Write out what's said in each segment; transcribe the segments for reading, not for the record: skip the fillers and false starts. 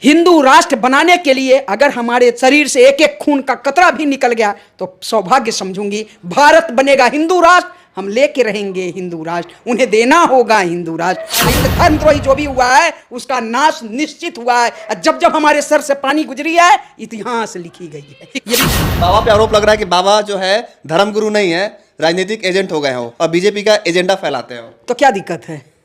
हिंदू राष्ट्र बनाने के लिए अगर हमारे शरीर से एक एक खून का कतरा भी निकल गया तो सौभाग्य समझूंगी। भारत बनेगा हिंदू राष्ट्र, हम लेके रहेंगे हिंदू राष्ट्र, उन्हें देना होगा हिंदू राष्ट्र। धर्मद्रोही जो भी हुआ है उसका नाश निश्चित हुआ है। जब जब हमारे सर से पानी गुजरी है इतिहास लिखी गई है। बाबा पे आरोप लग रहा है कि बाबा जो है धर्मगुरु नहीं है, राजनीतिक एजेंट हो गए हो और बीजेपी का एजेंडा फैलाते हो। तो क्या दिक्कत है?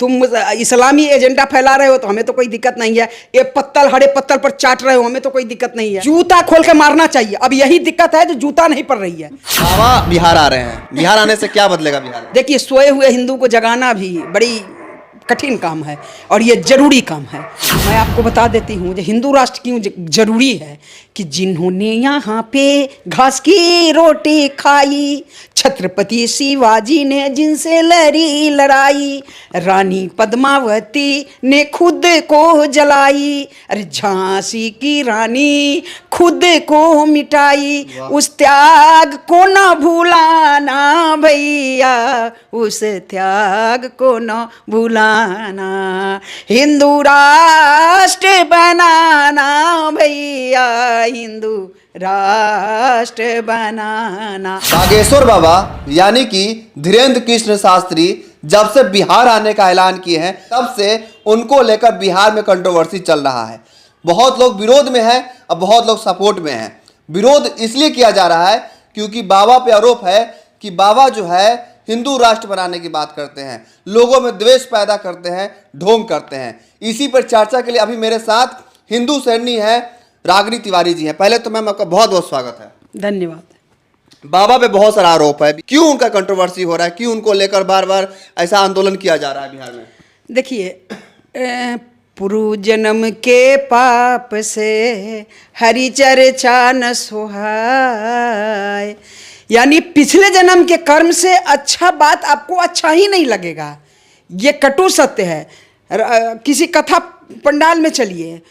तुम इस्लामी एजेंडा फैला रहे हो तो हमें तो कोई दिक्कत नहीं है। ये पत्तल हरे पत्तल पर चाट रहे हो, हमें तो कोई दिक्कत नहीं है। जूता खोल के मारना चाहिए। अब यही दिक्कत है जो जूता नहीं पड़ रही है। बाबा बिहार आ रहे हैं, बिहार आने से क्या बदलेगा बिहार में? देखिए, सोए हुए हिंदू को जगाना भी बड़ी कठिन काम है और ये जरूरी काम है। मैं आपको बता देती हूँ जो हिंदू राष्ट्र क्यों जरूरी है कि जिन्होंने यहाँ पे घास की रोटी खाई, छत्रपति शिवाजी ने जिनसे लड़ी लड़ाई, रानी पद्मावती ने खुद को जलाई, अरे झांसी की रानी खुद को मिटाई, उस त्याग को न भूलाना भैया, उस त्याग को न भूलाना, हिंदू राष्ट्र बनाना भैया, हिंदू राष्ट्र बनाना। बागेश्वर बाबा यानी कि धीरेन्द्र कृष्ण शास्त्री जब से बिहार आने का ऐलान किए हैं तब से उनको लेकर बिहार में कंट्रोवर्सी चल रहा है। बहुत लोग विरोध में हैं और बहुत लोग सपोर्ट में हैं। विरोध इसलिए किया जा रहा है क्योंकि बाबा पे आरोप है कि बाबा जो है हिंदू राष्ट्र बनाने की बात करते हैं, लोगों में द्वेष पैदा करते हैं, ढोंग करते हैं। इसी पर चर्चा के लिए अभी मेरे साथ हिंदू सैनी है रागिनी तिवारी जी हैं। पहले तो मैम आपका बहुत बहुत स्वागत है। धन्यवाद। बाबा पे बहुत सारा आरोप है, क्यों उनका कंट्रोवर्सी हो रहा है, क्यों उनको लेकर बार बार ऐसा आंदोलन किया जा रहा है बिहार में? देखिए, पूर्व जन्म के पाप से हरि चर्चा न सोहाय, यानी पिछले जन्म के कर्म से अच्छा बात आपको अच्छा ही नहीं लगेगा। ये कटु सत्य है। किसी कथा पंडाल में चलिए,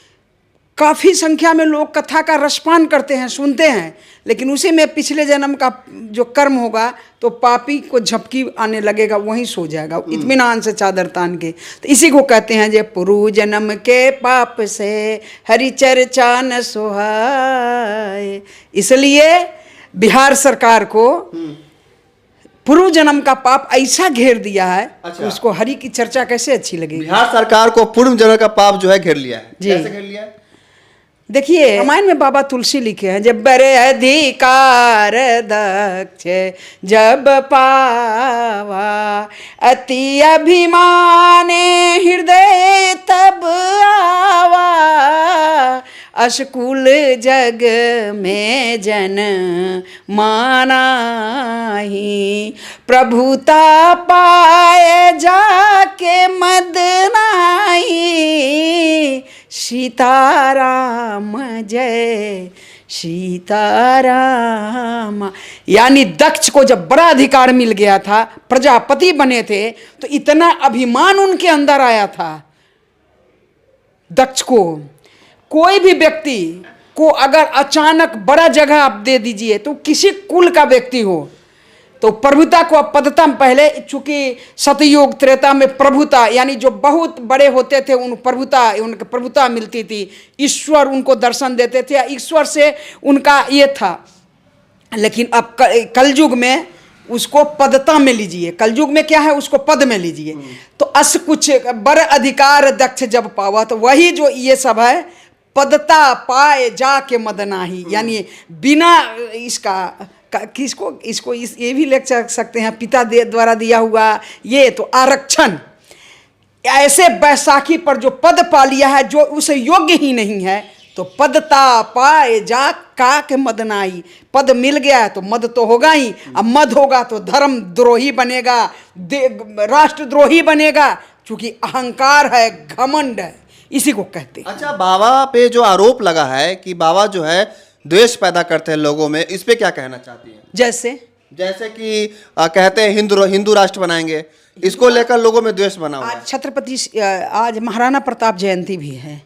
काफ़ी संख्या में लोग कथा का रसपान करते हैं, सुनते हैं, लेकिन उसी में पिछले जन्म का जो कर्म होगा तो पापी को झपकी आने लगेगा, वहीं सो जाएगा इत्मीनान से चादर तान के। तो इसी को कहते हैं जे पूर्व जन्म के पाप से हरि चर्चा न सोहाय। इसलिए बिहार सरकार को पूर्व जन्म का पाप ऐसा घेर दिया है। अच्छा। उसको हरि की चर्चा कैसे अच्छी लगेगी? बिहार सरकार को पूर्व जन्म का पाप जो है घेर लिया है। कैसे घेर लिया है? देखिए, रामायण में बाबा तुलसी लिखे हैं, जब बड़े अधिकार दक्ष जब पावा, अति अभिमाने हृदय तब आवा, अशकुल जग में जन माना ही, प्रभुता पाए जाके मद नाही, सीताराम जय सीताराम। यानी दक्ष को जब बड़ा अधिकार मिल गया था, प्रजापति बने थे, तो इतना अभिमान उनके अंदर आया था दक्ष को। कोई भी व्यक्ति को अगर अचानक बड़ा जगह आप दे दीजिए, तो किसी कुल का व्यक्ति हो, तो प्रभुता को पदता में पहले, चूंकि सतयुग त्रेता में प्रभुता यानी जो बहुत बड़े होते थे उन उनके प्रभुता मिलती थी, ईश्वर उनको दर्शन देते थे, ईश्वर से उनका ये था। लेकिन अब कलयुग में उसको पदता में लीजिए, कलयुग में क्या है उसको पद में लीजिए। तो अस कुछ बड़ अधिकार दक्ष जब पावा, तो वही जो ये सब है, पदता पाए जाके मद नाही, यानी बिना इसका इसको ये भी लिख सकते हैं, पिता द्वारा दिया हुआ ये तो आरक्षण। ऐसे बैसाखी पर जो पद पा लिया है, जो उसे योग्य ही नहीं है, तो पदता पाए जा का के मद नाही, पद मिल गया है तो मद तो होगा ही। अब मद होगा तो धर्म द्रोही बनेगा, राष्ट्रद्रोही बनेगा, क्योंकि अहंकार है, घमंड है, इसी को कहते हैं। अच्छा, बाबा पे जो आरोप लगा है कि बाबा जो है द्वेष पैदा करते हैं लोगों में, इस पे क्या कहना चाहती हैं? जैसे कि कहते हैं हिंदू राष्ट्र बनाएंगे, इसको लेकर लोगों में द्वेष बना हुआ है। आज महाराणा प्रताप जयंती भी है,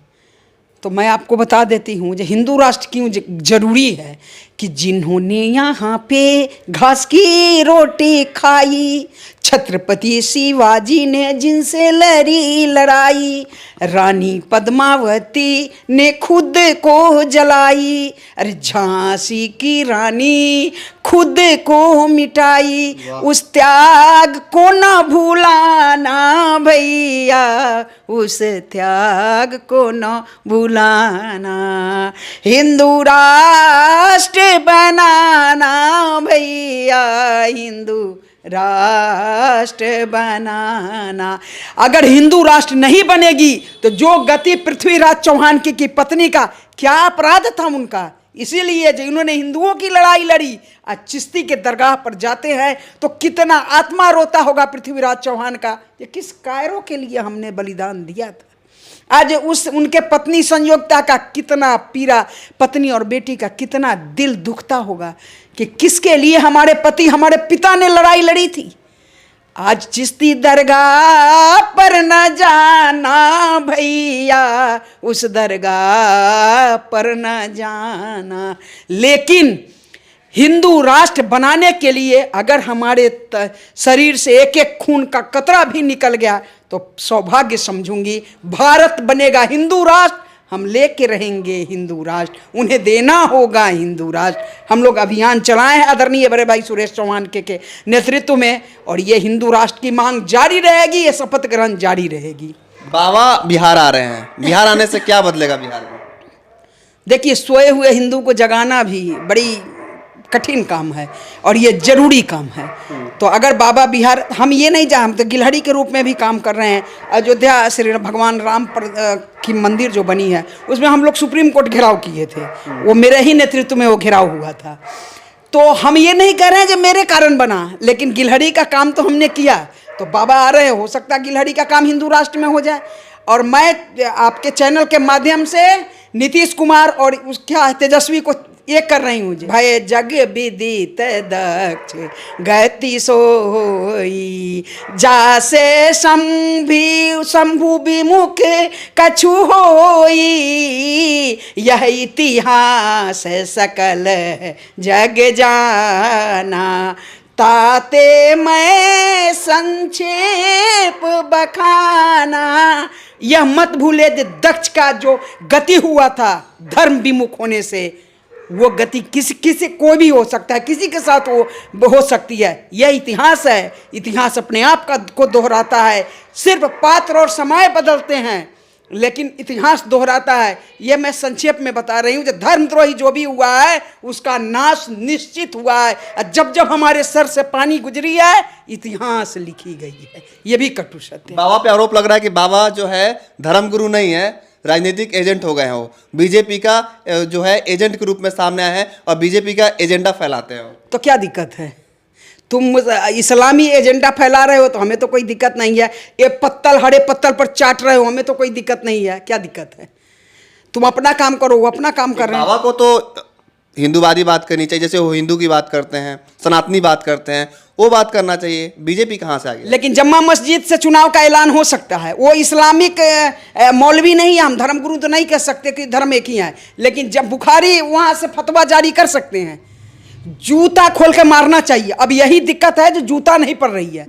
तो मैं आपको बता देती हूँ जो हिंदू राष्ट्र क्यों जरूरी है कि जिन्होंने यहाँ पे घास की रोटी खाई, छत्रपति शिवाजी ने जिनसे लड़ी लड़ाई, रानी पद्मावती ने खुद को जलाई, अरे झांसी की रानी खुद को मिटाई, उस त्याग को न भूलाना भैया, उस त्याग को न भूलाना, हिंदू राष्ट्र बनाना भैया, हिंदू राष्ट्र बनाना। अगर हिंदू राष्ट्र नहीं बनेगी तो जो गति पृथ्वीराज चौहान की पत्नी का क्या अपराध था उनका, इसीलिए जो इन्होंने हिंदुओं की लड़ाई लड़ी, आज चिश्ती के दरगाह पर जाते हैं तो कितना आत्मा रोता होगा पृथ्वीराज चौहान का, ये किस कायरों के लिए हमने बलिदान दिया था। आज उनके पत्नी संयोगता का कितना पीरा, पत्नी और बेटी का कितना दिल दुखता होगा कि किसके लिए हमारे पति, हमारे पिता ने लड़ाई लड़ी थी। आज चिश्ती दरगाह पर न जाना भैया, उस दरगाह पर न जाना। लेकिन हिंदू राष्ट्र बनाने के लिए अगर हमारे शरीर से एक एक खून का कतरा भी निकल गया तो सौभाग्य समझूंगी। भारत बनेगा हिंदू राष्ट्र, हम लेके रहेंगे हिंदू राष्ट्र, उन्हें देना होगा हिंदू राष्ट्र। हम लोग अभियान चलाए हैं आदरणीय बड़े भाई सुरेश चौहान के नेतृत्व में, और ये हिंदू राष्ट्र की मांग जारी रहेगी, ये शपथ ग्रहण जारी रहेगी। बाबा बिहार आ रहे हैं, बिहार आने से क्या बदलेगा बिहार में? देखिए, सोए हुए हिंदू को जगाना भी बड़ी कठिन काम है और ये जरूरी काम है। तो अगर बाबा बिहार, हम ये नहीं हम तो गिलहरी के रूप में भी काम कर रहे हैं। अयोध्या श्री भगवान राम की मंदिर जो बनी है उसमें हम लोग सुप्रीम कोर्ट घेराव किए थे, वो मेरे ही नेतृत्व में वो घेराव हुआ था। तो हम ये नहीं कह रहे हैं जो मेरे कारण बना, लेकिन गिलहरी का काम तो हमने किया। तो बाबा आ रहे हैं, हो सकता है गिलहरी का काम हिंदू राष्ट्र में हो जाए। और मैं आपके चैनल के माध्यम से नीतीश कुमार और क्या तेजस्वी को ये कर रही हूँ जी, भय जग विदित दक्ष गति सोई, जासे शंभु विमुख कछु होई, यह इतिहास सकल जग जाना, ताते मैं संक्षेप बखाना। यह मत भूले दक्ष का जो गति हुआ था धर्म विमुख होने से, वो गति किसी कोई भी हो सकता है, किसी के साथ वो हो सकती है। यह इतिहास है, इतिहास अपने आप को दोहराता है। सिर्फ पात्र और समय बदलते हैं लेकिन इतिहास दोहराता है। यह मैं संक्षेप में बता रही हूँ। जो धर्मद्रोही जो भी हुआ है उसका नाश निश्चित हुआ है। जब जब हमारे सर से पानी गुजरी है इतिहास लिखी गई है, ये भी कटु सत्य है। बाबा पे आरोप लग रहा है कि बाबा जो है धर्मगुरु नहीं है, राजनीतिक एजेंट हो गए हैं। वो बीजेपी का जो है एजेंट के रूप में सामने आए हैं और बीजेपी का एजेंडा फैलाते हैं। तो क्या दिक्कत है? तुम इस्लामी एजेंडा फैला रहे हो तो हमें तो कोई दिक्कत नहीं है। ये पत्तल हरे पत्तल पर चाट रहे हो, हमें तो कोई दिक्कत नहीं है। क्या दिक्कत है? तुम अपना काम करो, वो अपना काम कर रहे हैं। बाबा को तो हिंदूवादी बात करनी चाहिए, जैसे वो हिंदू की बात करते हैं, सनातनी बात करते हैं, वो बात करना चाहिए। बीजेपी कहाँ से आ गई? लेकिन जम्मा मस्जिद से चुनाव का ऐलान हो सकता है। वो इस्लामिक मौलवी नहीं है, हम धर्मगुरु तो नहीं कह सकते कि धर्म एक ही है, लेकिन जब बुखारी वहाँ से फतवा जारी कर सकते हैं। जूता खोल के मारना चाहिए। अब यही दिक्कत है जो जूता नहीं पड़ रही है।